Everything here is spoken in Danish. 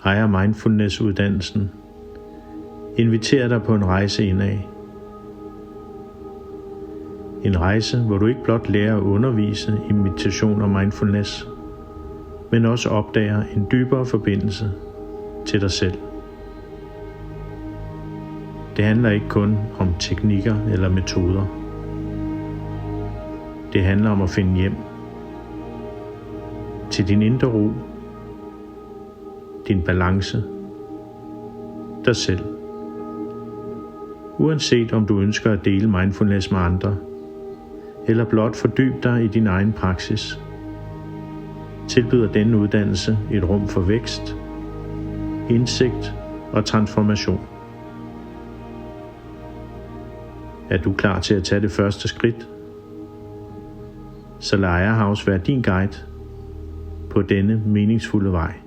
ejer mindfulness-uddannelsen, inviterer dig på en rejse indad. En rejse, hvor du ikke blot lærer at undervise i meditation og mindfulness, men også opdager en dybere forbindelse til dig selv. Det handler ikke kun om teknikker eller metoder. Det handler om at finde hjem til din indre ro, din balance, dig selv. Uanset om du ønsker at dele mindfulness med andre, eller blot fordybe dig i din egen praksis, tilbyder denne uddannelse et rum for vækst, indsigt og transformation. Er du klar til at tage det første skridt? Så lad Ejerhaus være din guide på denne meningsfulde vej.